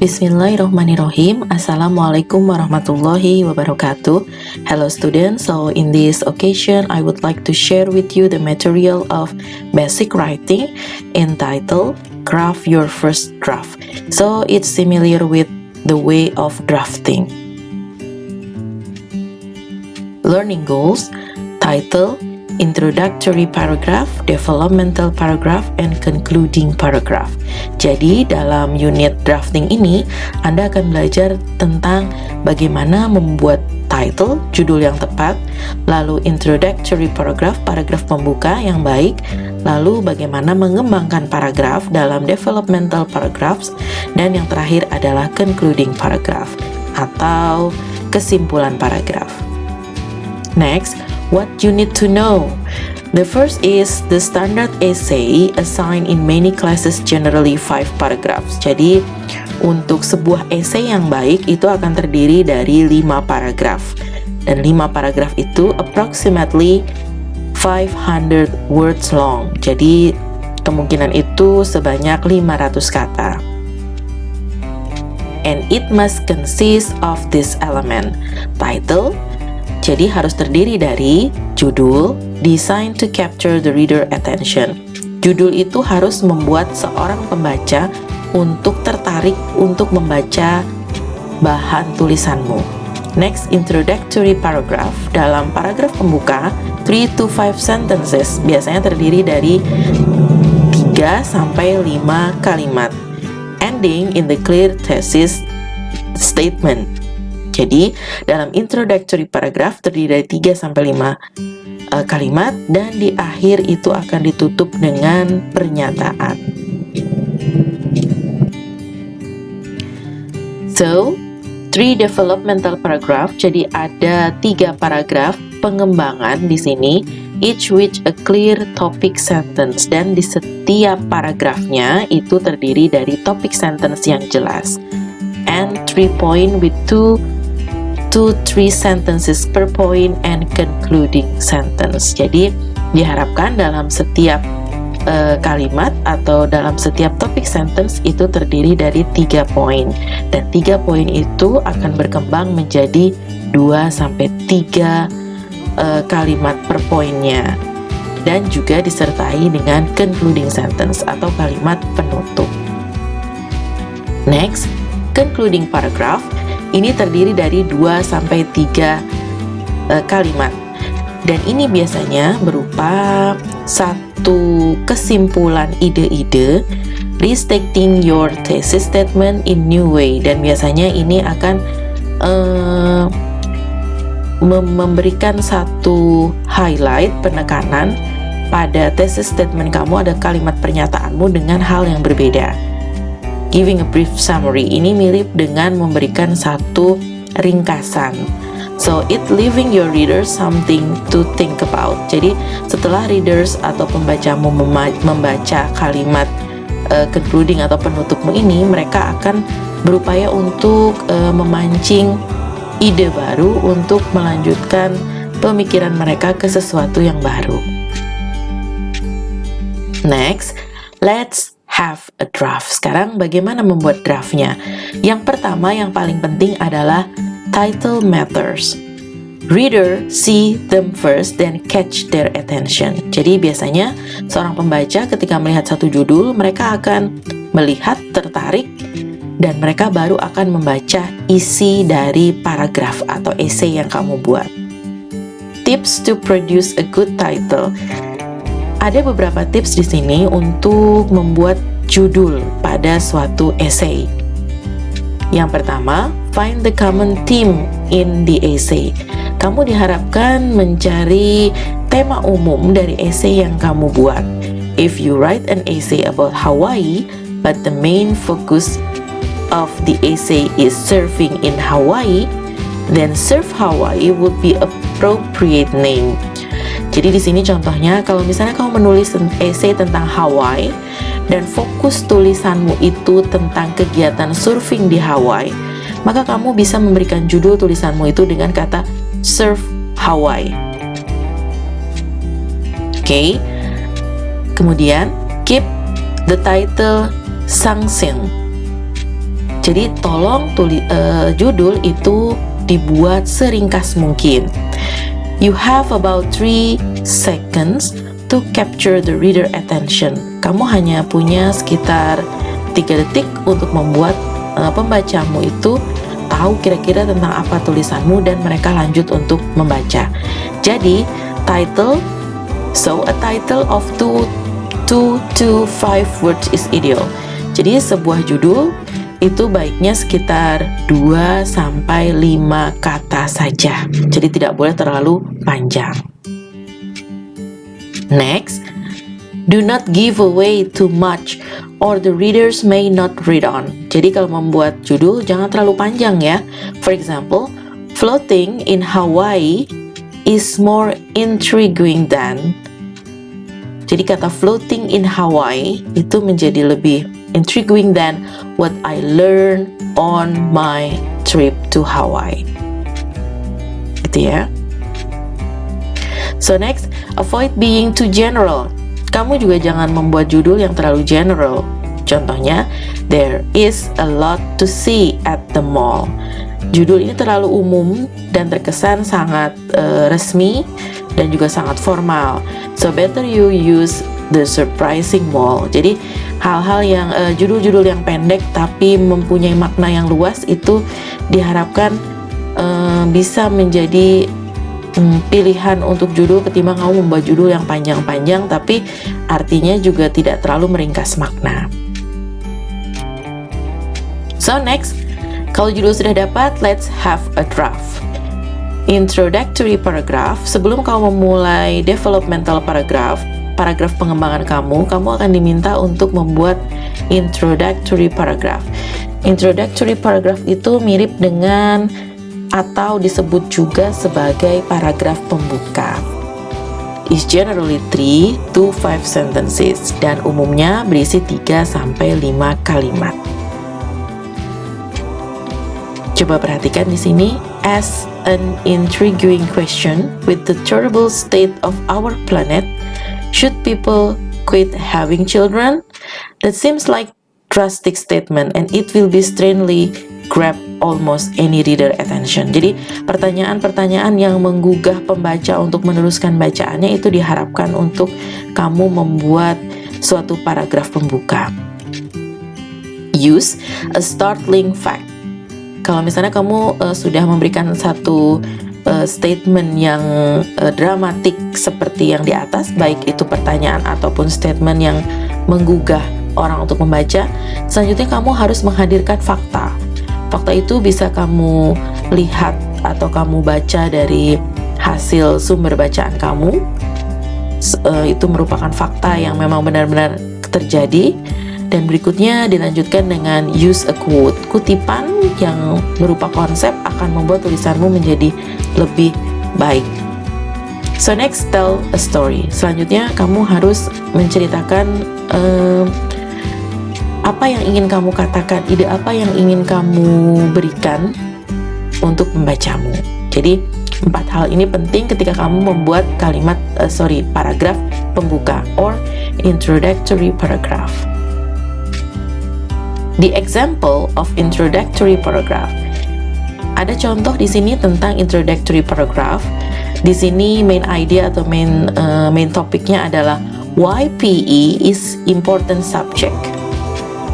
Bismillahirrahmanirrahim. Assalamualaikum warahmatullahi wabarakatuh. Hello students, so in this occasion I would like to share with you the material of basic writing entitled Craft Your First Draft. So it's similar with the way of drafting. Learning goals, title, introductory paragraph, developmental paragraph, and concluding paragraph. Jadi dalam unit drafting ini Anda akan belajar tentang bagaimana membuat title, judul yang tepat, lalu introductory paragraph, paragraf pembuka yang baik, lalu bagaimana mengembangkan paragraf dalam developmental paragraphs, dan yang terakhir adalah concluding paragraph atau kesimpulan paragraf. Next, what you need to know. The first is the standard essay assigned in many classes generally 5 paragraphs. Jadi untuk sebuah essay yang baik itu akan terdiri dari 5 paragraf. Dan 5 paragraf itu approximately 500 words long. Jadi kemungkinan itu sebanyak 500 kata. And it must consist of this element. Title, jadi harus terdiri dari judul, designed to capture the reader attention. Judul itu harus membuat seorang pembaca untuk tertarik untuk membaca bahan tulisanmu. Next, introductory paragraph. Dalam paragraf pembuka, 3 to 5 sentences biasanya terdiri dari 3 sampai 5 kalimat. Ending in the clear thesis statement. Jadi, dalam introductory paragraph terdiri dari 3 sampai 5 kalimat dan di akhir itu akan ditutup dengan pernyataan. So, 3 developmental paragraph, jadi ada 3 paragraf pengembangan di sini, each with a clear topic sentence, dan di setiap paragrafnya itu terdiri dari topic sentence yang jelas. And 3 point with 2 to 3 sentences per point and concluding sentence. Jadi diharapkan dalam setiap kalimat atau dalam setiap topik sentence itu terdiri dari 3 poin, dan 3 poin itu akan berkembang menjadi 2 sampai 3 kalimat per poinnya, dan juga disertai dengan concluding sentence atau kalimat penutup. Next, concluding paragraph. Ini terdiri dari 2 sampai 3 kalimat. Dan ini biasanya berupa satu kesimpulan ide-ide, restating your thesis statement in new way. Dan biasanya ini akan memberikan satu highlight, penekanan pada thesis statement kamu, ada kalimat pernyataanmu dengan hal yang berbeda. Giving a brief summary, ini mirip dengan memberikan satu ringkasan. So it leaving your readers something to think about. Jadi setelah readers atau pembacamu membaca kalimat concluding atau penutupmu ini, mereka akan berupaya untuk memancing ide baru untuk melanjutkan pemikiran mereka ke sesuatu yang baru. Next, let's have a draft. Sekarang bagaimana membuat draftnya? Yang pertama, yang paling penting adalah title matters. Reader see them first, then catch their attention. Jadi biasanya seorang pembaca ketika melihat satu judul, mereka akan melihat, tertarik, dan mereka baru akan membaca isi dari paragraf atau essay yang kamu buat. Tips to produce a good title. Ada beberapa tips di sini untuk membuat judul pada suatu essay. Yang pertama, find the common theme in the essay. Kamu diharapkan mencari tema umum dari essay yang kamu buat. If you write an essay about Hawaii, but the main focus of the essay is surfing in Hawaii, then Surf Hawaii would be appropriate name. Jadi di sini contohnya, kalau misalnya kamu menulis essay tentang Hawaii dan fokus tulisanmu itu tentang kegiatan surfing di Hawaii, maka kamu bisa memberikan judul tulisanmu itu dengan kata Surf Hawaii. Oke. Kemudian keep the title succinct. Jadi tolong judul itu dibuat seringkas mungkin. You have about 3 seconds to capture the reader attention. Kamu hanya punya sekitar 3 detik untuk membuat pembacamu itu tahu kira-kira tentang apa tulisanmu dan mereka lanjut untuk membaca. Jadi title, a title of 2 to 5 words is ideal. Jadi sebuah judul itu baiknya sekitar 2-5 kata saja. Jadi tidak boleh terlalu panjang. Next, do not give away too much or the readers may not read on. Jadi kalau membuat judul jangan terlalu panjang ya. For example, floating in Hawaii is more intriguing than. Jadi kata floating in Hawaii itu menjadi lebih intriguing than what I learned on my trip to Hawaii. Gitu ya. So next, avoid being too general. Kamu juga jangan membuat judul yang terlalu general. Contohnya, there is a lot to see at the mall. Judul ini terlalu umum dan terkesan sangat resmi dan juga sangat formal. So better you use the surprising mall. Jadi hal-hal yang judul-judul yang pendek tapi mempunyai makna yang luas itu diharapkan bisa menjadi pilihan untuk judul ketimbang kamu membuat judul yang panjang-panjang tapi artinya juga tidak terlalu meringkas makna. So next, kalau judul sudah dapat, let's have a draft. Introductory paragraph. Sebelum kamu memulai developmental paragraph pengembangan kamu akan diminta untuk membuat introductory paragraph. Introductory paragraph itu mirip dengan atau disebut juga sebagai paragraf pembuka. Is generally 3 to 5 sentences dan umumnya berisi 3-5 kalimat. Coba perhatikan di sini. As an intriguing question with the terrible state of our planet, should people quit having children? That seems like drastic statement and it will be strangely grab almost any reader attention. Jadi pertanyaan-pertanyaan yang menggugah pembaca untuk meneruskan bacaannya itu diharapkan untuk kamu membuat suatu paragraf pembuka. Use a startling fact. Kalau misalnya kamu sudah memberikan satu statement yang dramatik seperti yang di atas, baik itu pertanyaan ataupun statement yang menggugah orang untuk membaca, selanjutnya kamu harus menghadirkan fakta. Fakta itu bisa kamu lihat atau kamu baca dari hasil sumber bacaan kamu. Itu merupakan fakta yang memang benar-benar terjadi. Dan berikutnya dilanjutkan dengan use a quote. Kutipan yang berupa konsep akan membuat tulisanmu menjadi lebih baik. So next, tell a story. Selanjutnya kamu harus menceritakan apa yang ingin kamu katakan, ide apa yang ingin kamu berikan untuk pembacamu. Jadi 4 hal ini penting ketika kamu membuat paragraf pembuka or introductory paragraph. The example of introductory paragraph. Ada contoh di sini tentang introductory paragraph. Di sini main idea atau main topiknya adalah why PE is important subject.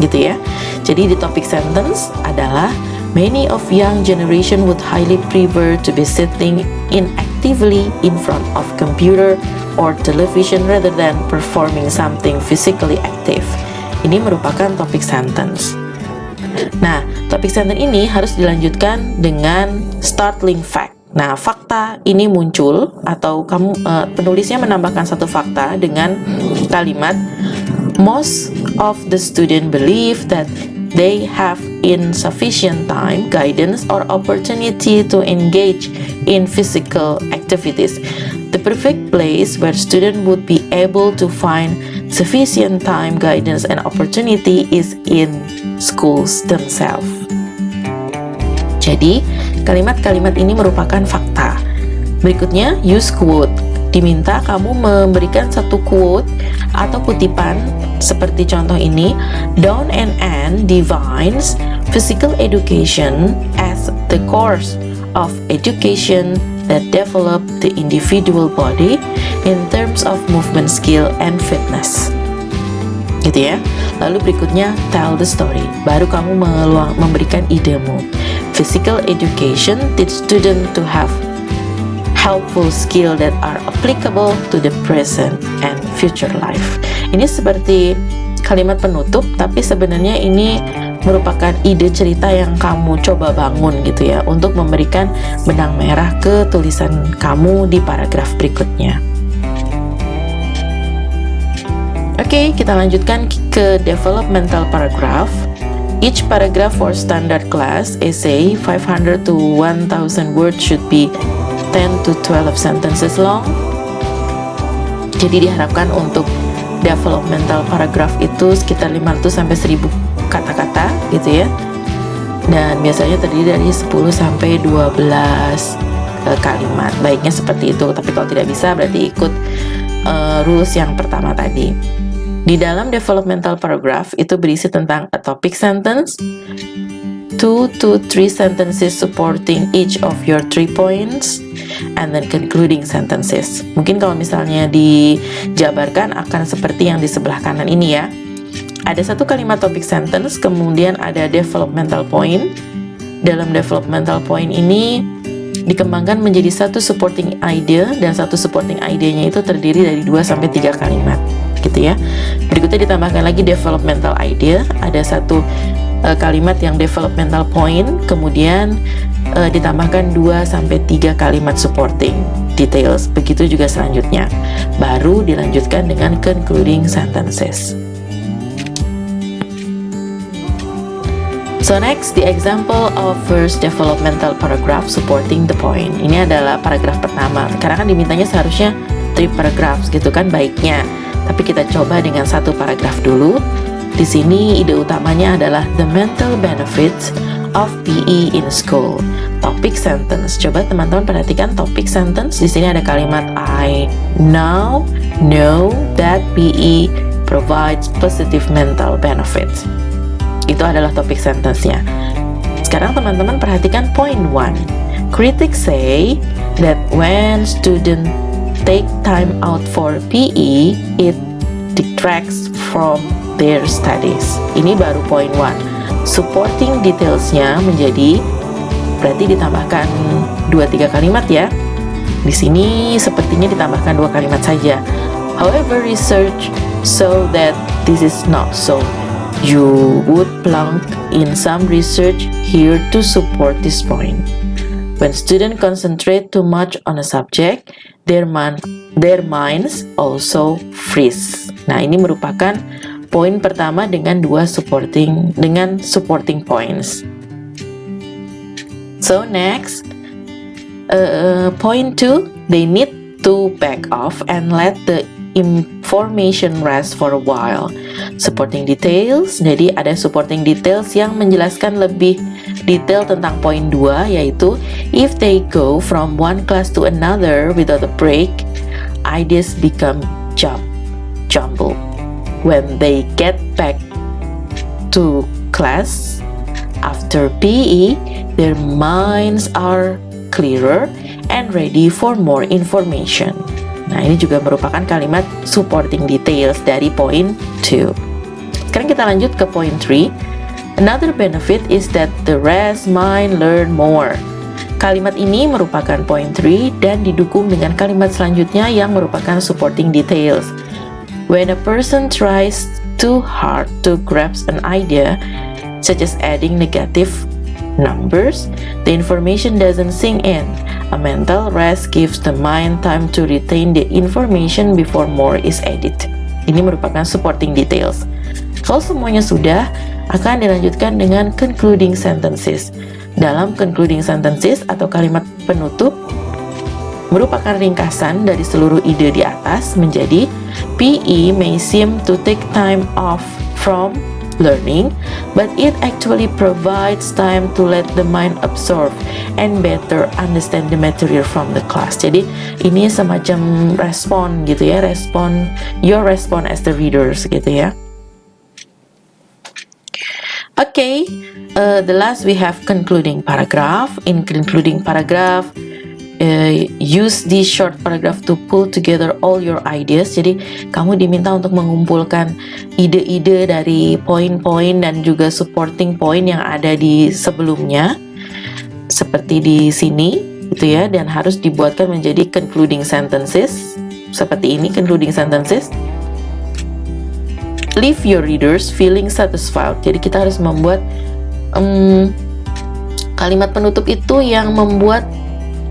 Gitu ya. Jadi di topik sentence adalah many of young generation would highly prefer to be sitting inactively in front of computer or television rather than performing something physically active. Ini merupakan topik sentence. Nah, topik sentence ini harus dilanjutkan dengan startling fact. Nah, fakta ini muncul atau penulisnya menambahkan satu fakta dengan kalimat most of the student believe that they have insufficient time, guidance, or opportunity to engage in physical activities. The perfect place where students would be able to find sufficient time, guidance, and opportunity is in schools themselves. Jadi, kalimat-kalimat ini merupakan fakta. Berikutnya, use quote. diminta kamu memberikan satu quote atau kutipan seperti contoh ini. Dawn and Anne defines physical education as the course of education that develop the individual body in terms of movement skill and fitness. Gitu ya. Lalu berikutnya tell the story. Baru kamu memberikan idemu. Physical education teach student to have helpful skill that are applicable to the present and future life. Ini seperti kalimat penutup, tapi sebenarnya ini merupakan ide cerita yang kamu coba bangun gitu ya, untuk memberikan benang merah ke tulisan kamu di paragraf berikutnya. Oke, kita lanjutkan ke developmental paragraph. Each paragraph for standard class essay 500 to 1000 words should be 10 to 12 sentences long. Jadi diharapkan untuk developmental paragraph itu sekitar 500 sampai 1000 kata-kata gitu ya. Dan biasanya terdiri dari 10 sampai 12 kalimat. Baiknya seperti itu, tapi kalau tidak bisa berarti ikut rules yang pertama tadi. Di dalam developmental paragraph itu berisi tentang a topic sentence, 2 to 3 sentences supporting each of your 3 points, and then concluding sentences. Mungkin kalau misalnya dijabarkan akan seperti yang di sebelah kanan ini ya. Ada satu kalimat topic sentence, kemudian ada developmental point. Dalam developmental point ini dikembangkan menjadi satu supporting idea, dan satu supporting idea-nya itu terdiri dari 2 sampai 3 kalimat gitu ya. Berikutnya ditambahkan lagi developmental idea, ada satu kalimat yang developmental point, kemudian ditambahkan 2 sampai 3 kalimat supporting details. Begitu juga selanjutnya. Baru dilanjutkan dengan concluding sentences. So next, the example of first developmental paragraph supporting the point. Ini adalah paragraf pertama. Karena kan dimintanya seharusnya 3 paragraphs gitu kan baiknya. Tapi kita coba dengan satu paragraf dulu. Di sini ide utamanya adalah the mental benefits of PE in school. Topic sentence. Coba teman-teman perhatikan topic sentence. Di sini ada kalimat I now know that PE provides positive mental benefits. Itu adalah topik sentence-nya. Sekarang teman-teman perhatikan point 1. Critics say that when students take time out for PE, it detracts from their studies. Ini baru point 1. Supporting details-nya menjadi berarti ditambahkan 2-3 kalimat ya. Di sini sepertinya ditambahkan 2 kalimat saja. However, research show that this is not so. You would plunk in some research here to support this point. When students concentrate too much on a subject, their minds also freeze. Nah, ini merupakan poin pertama dengan supporting points. So next, point 2, they need to back off and let the information rest for a while. Supporting details, jadi ada supporting details yang menjelaskan lebih detail tentang poin 2, yaitu if they go from one class to another without a break, ideas become jumbled. When they get back to class after PE, their minds are clearer and ready for more information. Nah, ini juga merupakan kalimat supporting details dari point 2. Sekarang kita lanjut ke point 3. Another benefit is that the rest mind learn more. Kalimat ini merupakan point 3 dan didukung dengan kalimat selanjutnya yang merupakan supporting details. When a person tries too hard to grasp an idea, such as adding negative numbers, the information doesn't sink in. A mental rest gives the mind time to retain the information before more is added. Ini merupakan supporting details. Kalau semuanya sudah, akan dilanjutkan dengan concluding sentences. Dalam concluding sentences atau kalimat penutup, merupakan ringkasan dari seluruh ide di atas menjadi PE may seem to take time off from learning, but it actually provides time to let the mind absorb and better understand the material from the class. Jadi ini semacam respon gitu ya, your response as the readers gitu ya. Okay, the last we have concluding paragraph. In concluding paragraph, use this short paragraph to pull together all your ideas. Jadi kamu diminta untuk mengumpulkan ide-ide dari poin-poin dan juga supporting point yang ada di sebelumnya, seperti di sini gitu ya, dan harus dibuatkan menjadi concluding sentences. Seperti ini concluding sentences. Leave your readers feeling satisfied. Jadi kita harus membuat kalimat penutup itu yang membuat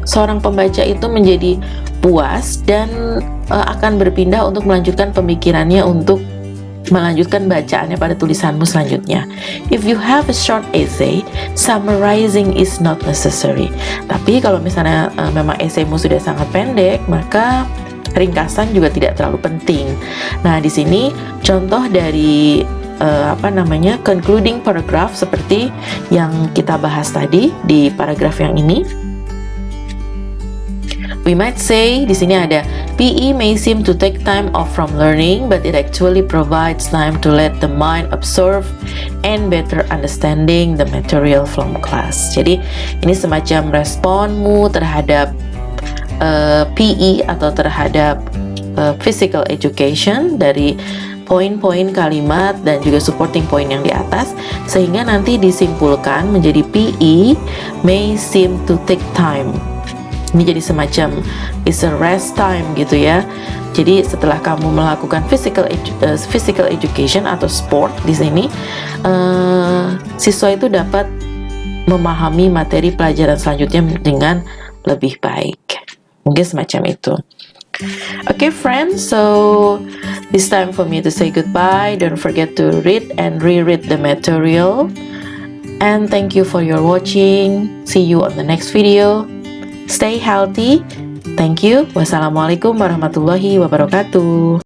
seorang pembaca itu menjadi puas dan akan berpindah untuk melanjutkan pemikirannya untuk melanjutkan bacaannya pada tulisanmu selanjutnya. If you have a short essay, summarizing is not necessary. Tapi kalau misalnya memang esaimu sudah sangat pendek, maka ringkasan juga tidak terlalu penting. Nah, di sini contoh dari concluding paragraph seperti yang kita bahas tadi di paragraf yang ini. We might say di sini ada PE may seem to take time off from learning, but it actually provides time to let the mind absorb and better understanding the material from class. Jadi ini semacam responmu terhadap PE atau terhadap physical education dari poin-poin kalimat dan juga supporting point yang di atas, sehingga nanti disimpulkan menjadi PE may seem to take time. Ini jadi semacam is a rest time gitu ya. Jadi setelah kamu melakukan physical education atau sport di sini, siswa itu dapat memahami materi pelajaran selanjutnya dengan lebih baik. Mungkin semacam itu. Okay friends, so it's time for me to say goodbye. Don't forget to read and reread the material. And thank you for your watching. See you on the next video. Stay healthy. Thank you. Wassalamualaikum warahmatullahi wabarakatuh.